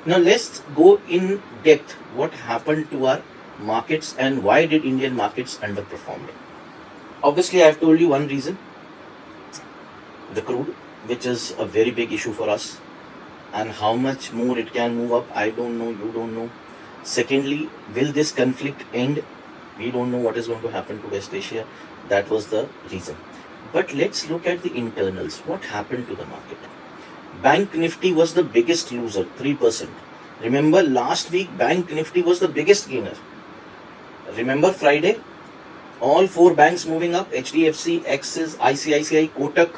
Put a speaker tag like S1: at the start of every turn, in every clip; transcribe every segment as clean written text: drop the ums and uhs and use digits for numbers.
S1: Now let's go in depth what happened to our markets and why did Indian markets underperform. Obviously, I have told you one reason, the crude, which is a very big issue for us, and how much more it can move up, I don't know, you don't know. Secondly, will this conflict end? We don't know what is going to happen to West Asia. That was the reason. But let's look at the internals. What happened to the market? Bank Nifty was the biggest loser, 3%. Remember last week, Bank Nifty was the biggest gainer. Remember Friday? All four banks moving up, HDFC, Axis, ICICI, Kotak,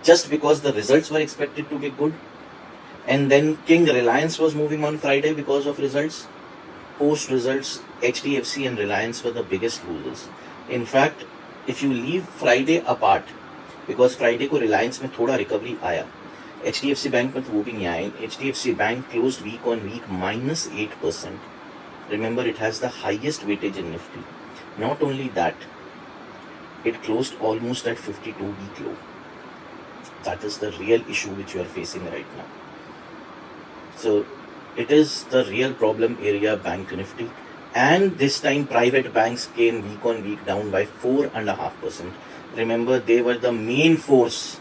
S1: just because the results were expected to be good. And then King Reliance was moving on Friday because of results. Post results, HDFC and Reliance were the biggest losers. In fact, if you leave Friday apart, because Friday को Reliance में थोड़ा recovery आया, HDFC Bank में तो वो भी नहीं आया. HDFC Bank closed week on week minus 8%. Remember, it has the highest weightage in Nifty. Not only that, it closed almost at 52-week low. That is the real issue which you are facing right now. So it is the real problem area, Bank Nifty. And this time private banks came week on week down by 4.5%. Remember, they were the main force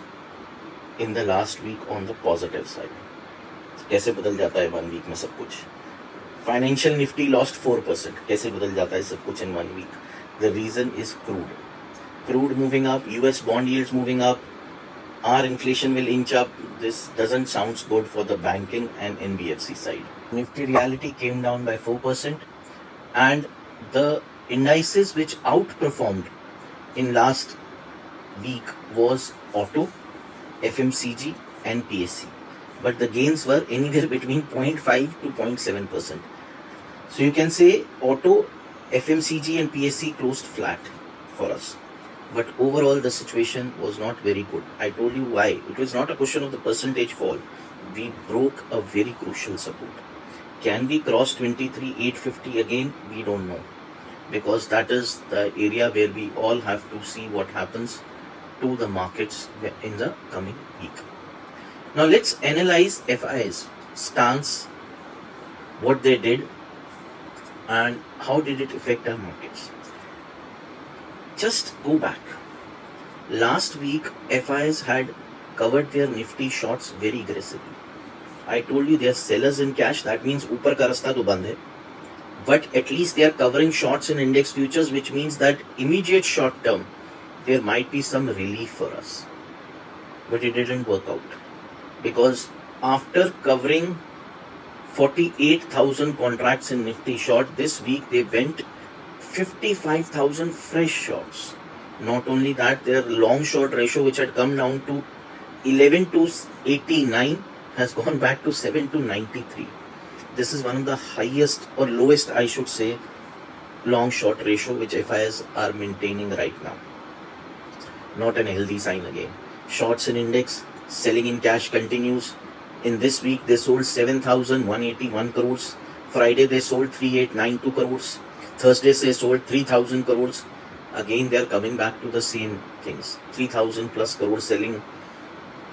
S1: in the last week on the positive side. कैसे बदल जाता है 1 week में सब कुछ. Financial Nifty lost 4%. कैसे बदल जाता है सब कुछ in 1 week? The reason is crude. Crude moving up, US bond yields moving up, our inflation will inch up. This doesn't sound good for the banking and NBFC side. Nifty reality came down by 4%, and the indices which outperformed in last week was auto, FMCG and PSC. But the gains were anywhere between 0.5 to 0.7%. So you can say auto, FMCG and PSC closed flat for us. But overall the situation was not very good. I told you why. It was not a question of the percentage fall. We broke a very crucial support. Can we cross 23,850 again? We don't know. Because that is the area where we all have to see what happens to the markets in the coming week. Now let's analyze FI's stance, what they did, and how did it affect our markets. Just go back. Last week, FIs had covered their Nifty shorts very aggressively. I told you they are sellers in cash. That means ऊपर का रास्ता तो बंद है. But at least they are covering shorts in index futures, which means that immediate short term, there might be some relief for us. But it didn't work out. Because after covering 48,000 contracts in Nifty short, this week they went 55,000 fresh shorts. Not only that, their long short ratio, which had come down to 11 to 89, has gone back to 7 to 93. This is one of the highest or lowest, I should say, long short ratio which FIs are maintaining right now. Not an healthy sign again. Shorts in index, selling in cash continues. In this week, they sold 7,181 crores. Friday, they sold 3,892 crores. Thursday, they sold 3,000 crores. Again, they are coming back to the same things. 3,000 plus crores selling,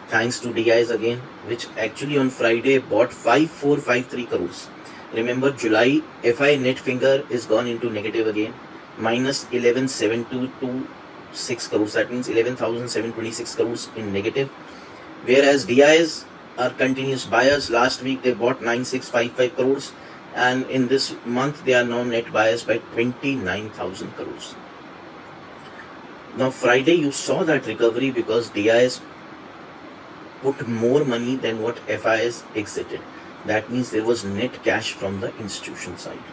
S1: thanks to DIs again, which actually on Friday bought 5,453 crores. Remember, July FI net finger is gone into negative again, minus 11,726 crores. That means 11,726 crores in negative. Whereas DIs are continuous buyers. Last week they bought 9,655 crores, and in this month they are now net buyers by 29,000 crores. Now Friday you saw that recovery because DIs put more money than what FIs exited. That means there was net cash from the institution side.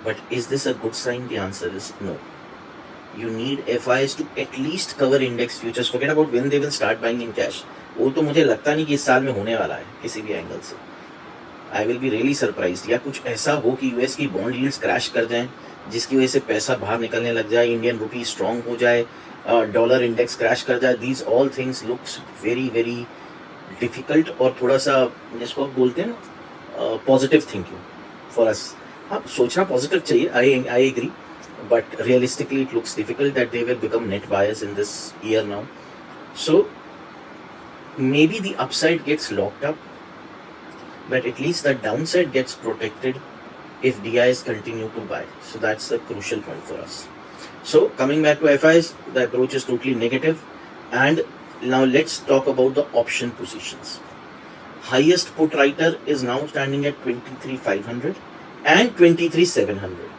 S1: But is this a good sign? The answer is no. You need FIs to at least cover index futures. Forget about when they will start buying in cash. वो तो मुझे लगता नहीं कि इस साल में होने वाला है किसी भी एंगल से. I will be really surprised. या कुछ ऐसा हो कि यूएस की बॉन्ड यील्ड्स क्रैश कर जाएं, जिसकी वजह से पैसा बाहर निकलने लग जाए, इंडियन रुपी स्ट्रांग हो जाए, डॉलर इंडेक्स क्रैश कर जाए. These all things looks very very difficult और थोड़ा सा जिसको आप बोलते हैं ना पॉजिटिव थिंकिंग फॉर अस. हाँ, सोचना पॉजिटिव चाहिए. I agree, but realistically it looks difficult that they will become net buyers in this year now. So maybe the upside gets locked up. but at least the downside gets protected if DIs continue to buy. So that's the crucial point for us. So coming back to FIs, the approach is totally negative. And now let's talk about the option positions. Highest put writer is now standing at 23,500 and 23,700.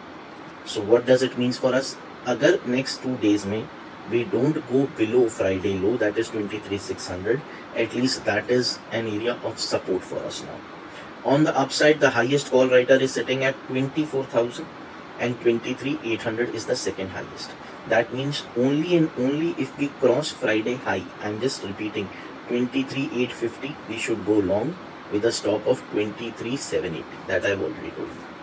S1: So what does it mean for us? Agar next 2 days mein we don't go below Friday low, that is 23,600, at least that is an area of support for us now. On the upside, the highest call writer is sitting at 24,000 and 23,800 is the second highest. That means only and only if we cross Friday high, I'm just repeating, 23,850, we should go long with a stop of 23,780. That I've already told you.